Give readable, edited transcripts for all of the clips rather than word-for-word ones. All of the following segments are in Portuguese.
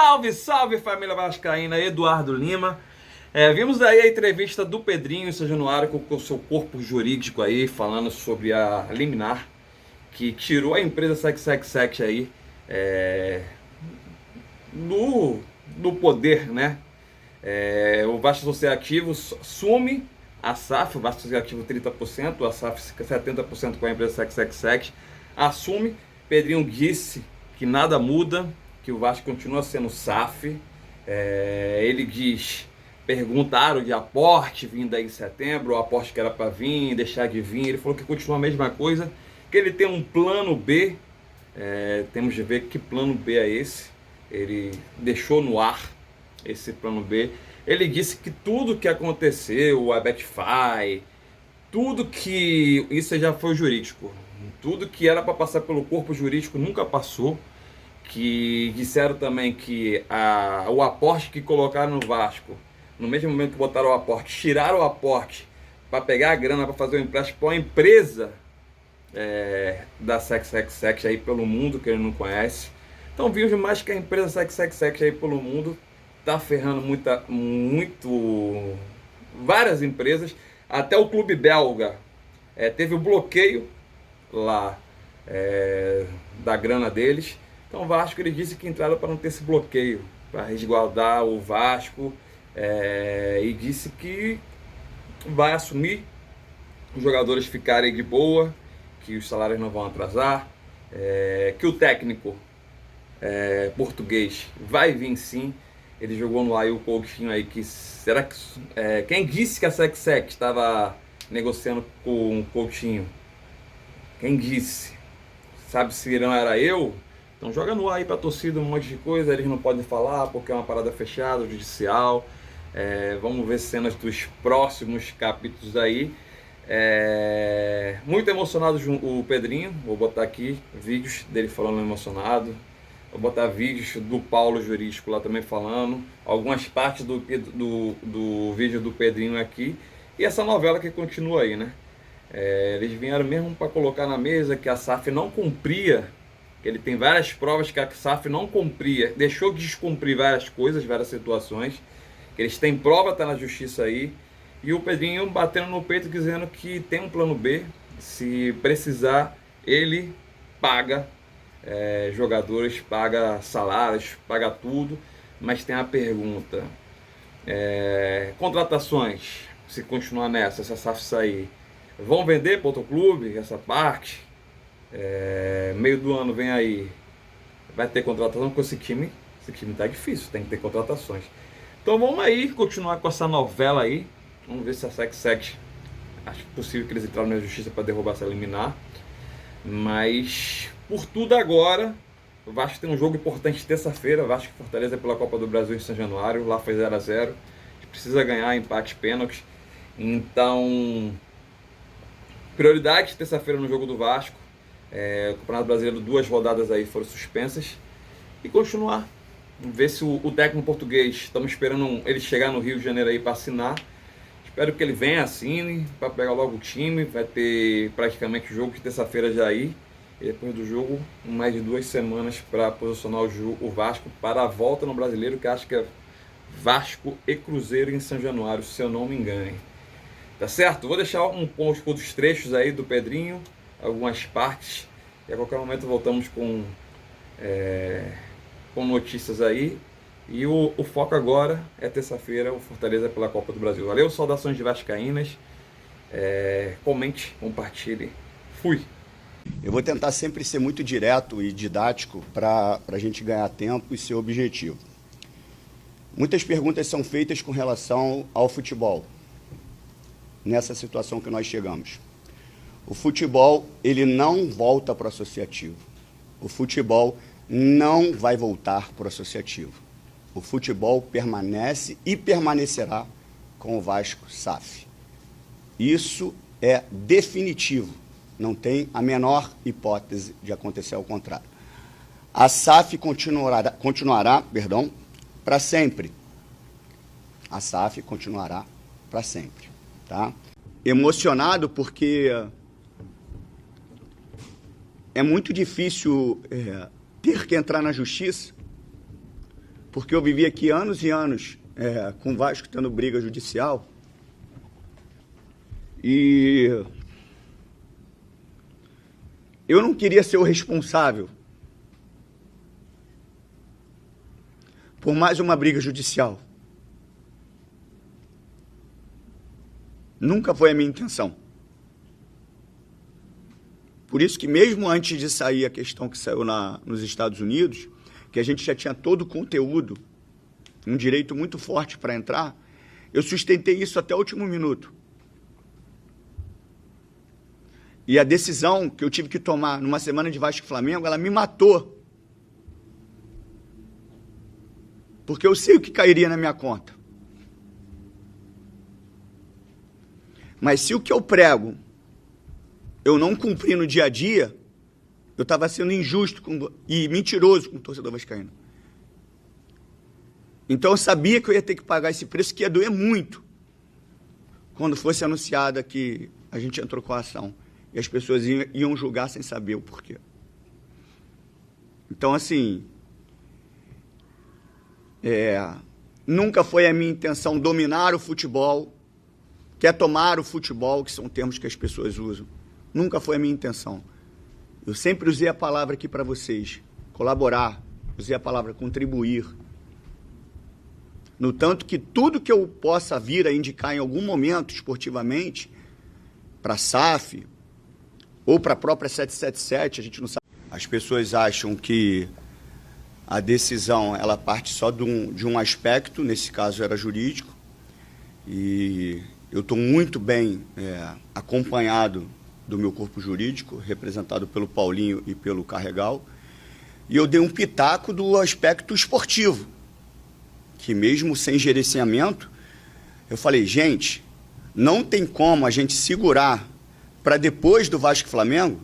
Salve, salve família vascaína, Eduardo Lima. Vimos aí a entrevista do Pedrinho em São Januário com o seu corpo jurídico aí, falando sobre a liminar que tirou a empresa SecSec aí do poder, né? O Vasco Associativo assume a SAF, o Vasco Associativo 30%, a SAF 70% com a empresa SecSec, assume. Pedrinho disse que nada muda, que o Vasco continua sendo SAF. Ele diz, perguntaram de aporte vindo aí em setembro, o aporte que era para vir, deixar de vir. Ele falou que continua a mesma coisa, que ele tem um plano B. Temos de ver que plano B é esse. Ele deixou no ar esse plano B. Ele disse que tudo que aconteceu, a Betfy, tudo que... isso já foi jurídico. Tudo que era para passar pelo corpo jurídico nunca passou. Que disseram também que o aporte que colocaram no Vasco, no mesmo momento que botaram o aporte, tiraram o aporte para pegar a grana para fazer o empréstimo para uma empresa da SecSec aí pelo mundo, que ele não conhece. Então vimos mais que a empresa SecSec aí pelo mundo tá ferrando várias empresas. Até o clube belga teve o bloqueio lá da grana deles. Então o Vasco, ele disse que entraram para não ter esse bloqueio, para resguardar o Vasco, e disse que vai assumir os jogadores ficarem de boa, que os salários não vão atrasar, que o técnico português vai vir sim. Ele jogou no ar o Coutinho aí, que será que quem disse que a SecSec estava negociando com o Coutinho? Quem disse? Sabe se não era eu? Então joga no ar aí pra torcida um monte de coisa, eles não podem falar porque é uma parada fechada, judicial. Vamos ver cenas dos próximos capítulos aí. Muito emocionado o Pedrinho, vou botar aqui vídeos dele falando emocionado. Vou botar vídeos do Paulo Jurídico lá também falando. Algumas partes do vídeo do Pedrinho aqui. E essa novela que continua aí, né? Eles vieram mesmo para colocar na mesa que a SAF não cumpria, que ele tem várias provas que a SAF não cumpria, deixou de descumprir várias coisas, várias situações, que eles têm prova, tá na justiça aí, e o Pedrinho batendo no peito dizendo que tem um plano B, se precisar ele paga jogadores, paga salários, paga tudo. Mas tem a pergunta, contratações, se continuar nessa, se a SAF sair, vão vender para outro clube essa parte? Meio do ano vem aí, vai ter contratação com esse time tá difícil, tem que ter contratações. Então vamos aí continuar com essa novela aí. Vamos ver se a SecSec, acho possível que eles entraram na justiça para derrubar essa liminar. Mas por tudo agora, o Vasco tem um jogo importante terça-feira, Vasco e Fortaleza pela Copa do Brasil em São Januário. Lá foi 0 a 0, a gente precisa ganhar, empate, pênalti. Então prioridade terça-feira no jogo do Vasco. O Campeonato Brasileiro, 2 rodadas aí foram suspensas. E continuar. Vamos ver se o técnico português, estamos esperando ele chegar no Rio de Janeiro aí para assinar. Espero que ele venha, assine, para pegar logo o time. Vai ter praticamente o jogo de terça-feira já aí. E depois do jogo, mais de 2 semanas para posicionar o Vasco para a volta no Brasileiro, que acho que é Vasco e Cruzeiro em São Januário, se eu não me engano. Tá certo? Vou deixar um pouco dos trechos aí do Pedrinho, algumas partes, e a qualquer momento voltamos com notícias aí. E o foco agora é terça-feira, o Fortaleza pela Copa do Brasil. Valeu, saudações de vascaínas. Comente, compartilhe. Fui! Eu vou tentar sempre ser muito direto e didático para a gente ganhar tempo e ser objetivo. Muitas perguntas são feitas com relação ao futebol, nessa situação que nós chegamos. O futebol, ele não volta para o associativo. O futebol não vai voltar para o associativo. O futebol permanece e permanecerá com o Vasco SAF. Isso é definitivo. Não tem a menor hipótese de acontecer ao contrário. A SAF continuará para sempre. A SAF continuará para sempre. Tá? Emocionado porque é muito difícil ter que entrar na justiça, porque eu vivi aqui anos e anos com o Vasco tendo briga judicial, e eu não queria ser o responsável por mais uma briga judicial. Nunca foi a minha intenção. Por isso que mesmo antes de sair a questão que saiu nos Estados Unidos, que a gente já tinha todo o conteúdo, um direito muito forte para entrar, eu sustentei isso até o último minuto. E a decisão que eu tive que tomar numa semana de Vasco e Flamengo, ela me matou. Porque eu sei o que cairia na minha conta. Mas se o que eu prego eu não cumpri no dia a dia, eu estava sendo injusto e mentiroso com o torcedor vascaíno. Então eu sabia que eu ia ter que pagar esse preço, que ia doer muito quando fosse anunciada que a gente entrou com a ação. E as pessoas iam julgar sem saber o porquê. Então, assim, nunca foi a minha intenção dominar o futebol, quer tomar o futebol, que são termos que as pessoas usam. Nunca foi a minha intenção. Eu sempre usei a palavra aqui para vocês, colaborar, usei a palavra contribuir. No tanto que tudo que eu possa vir a indicar em algum momento esportivamente, para a SAF ou para a própria 777, a gente não sabe. As pessoas acham que a decisão ela parte só de um aspecto, nesse caso era jurídico, e eu estou muito bem acompanhado do meu corpo jurídico, representado pelo Paulinho e pelo Carregal, e eu dei um pitaco do aspecto esportivo, que mesmo sem gerenciamento, eu falei, gente, não tem como a gente segurar para depois do Vasco e Flamengo,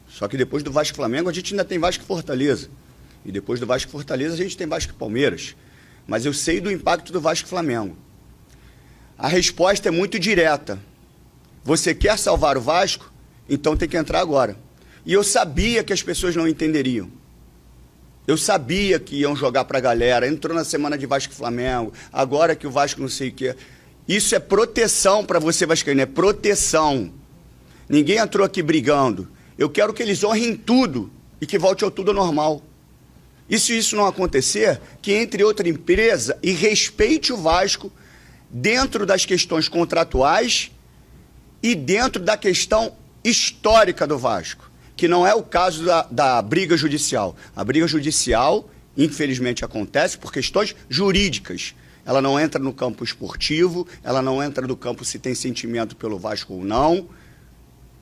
só que depois do Vasco e Flamengo a gente ainda tem Vasco e Fortaleza, e depois do Vasco e Fortaleza a gente tem Vasco e Palmeiras, mas eu sei do impacto do Vasco e Flamengo. A resposta é muito direta. Você quer salvar o Vasco? Então tem que entrar agora. E eu sabia que as pessoas não entenderiam. Eu sabia que iam jogar para a galera. Entrou na semana de Vasco e Flamengo. Agora que o Vasco não sei o quê. Isso é proteção para você, vascaíno. É proteção. Ninguém entrou aqui brigando. Eu quero que eles honrem tudo e que volte ao tudo normal. E se isso não acontecer, que entre outra empresa e respeite o Vasco dentro das questões contratuais e dentro da questão histórica do Vasco, que não é o caso da briga judicial. A briga judicial, infelizmente, acontece por questões jurídicas. Ela não entra no campo esportivo, ela não entra no campo se tem sentimento pelo Vasco ou não.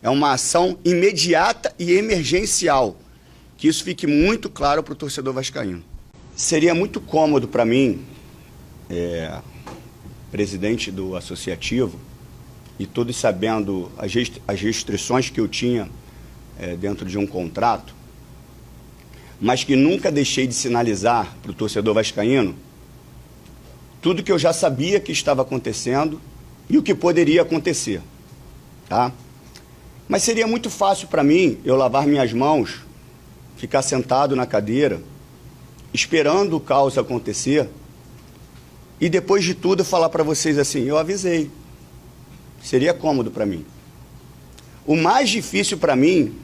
É uma ação imediata e emergencial. Que isso fique muito claro para o torcedor vascaíno. Seria muito cômodo para mim, presidente do associativo, e todos sabendo as restrições que eu tinha dentro de um contrato, mas que nunca deixei de sinalizar para o torcedor vascaíno tudo que eu já sabia que estava acontecendo e o que poderia acontecer, tá? Mas seria muito fácil para mim eu lavar minhas mãos, ficar sentado na cadeira, esperando o caos acontecer, e depois de tudo falar para vocês assim, eu avisei. Seria cômodo para mim. O mais difícil para mim,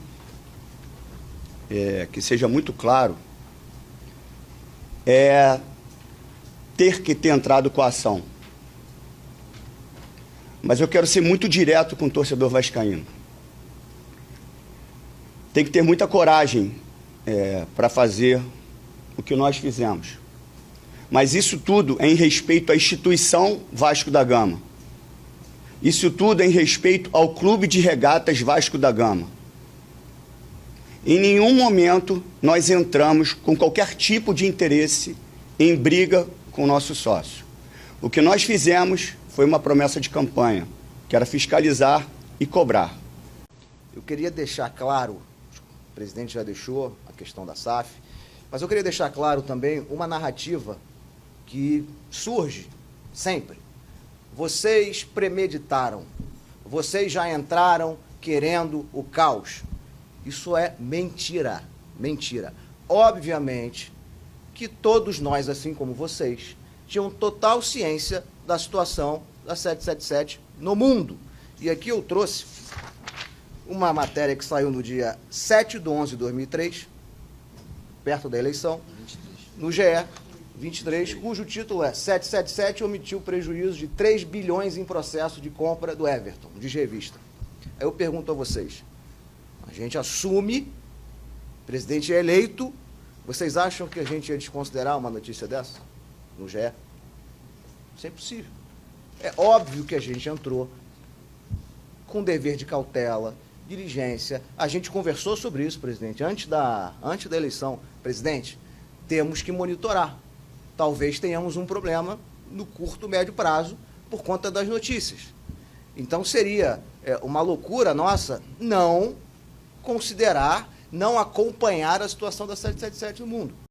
que seja muito claro, é ter que ter entrado com a ação. Mas eu quero ser muito direto com o torcedor vascaíno. Tem que ter muita coragem para fazer o que nós fizemos. Mas isso tudo é em respeito à instituição Vasco da Gama. Isso tudo é em respeito ao Clube de Regatas Vasco da Gama. Em nenhum momento nós entramos com qualquer tipo de interesse em briga com o nosso sócio. O que nós fizemos foi uma promessa de campanha, que era fiscalizar e cobrar. Eu queria deixar claro, o presidente já deixou a questão da SAF, mas eu queria deixar claro também uma narrativa que surge sempre. Vocês premeditaram, vocês já entraram querendo o caos. Isso é mentira, mentira. Obviamente que todos nós, assim como vocês, tinham total ciência da situação da 777 no mundo. E aqui eu trouxe uma matéria que saiu no dia 7/11/2003, perto da eleição, no GE 23, cujo título é 777 omitiu prejuízo de 3 bilhões em processo de compra do Everton, diz revista. Aí eu pergunto a vocês, a gente assume, o presidente é eleito, vocês acham que a gente ia desconsiderar uma notícia dessa no GE? Isso é impossível. É óbvio que a gente entrou com dever de cautela, diligência. A gente conversou sobre isso, presidente, antes da eleição. Presidente, temos que monitorar. Talvez tenhamos um problema no curto, médio prazo por conta das notícias. Então seria uma loucura nossa não considerar, não acompanhar a situação da 777 no mundo.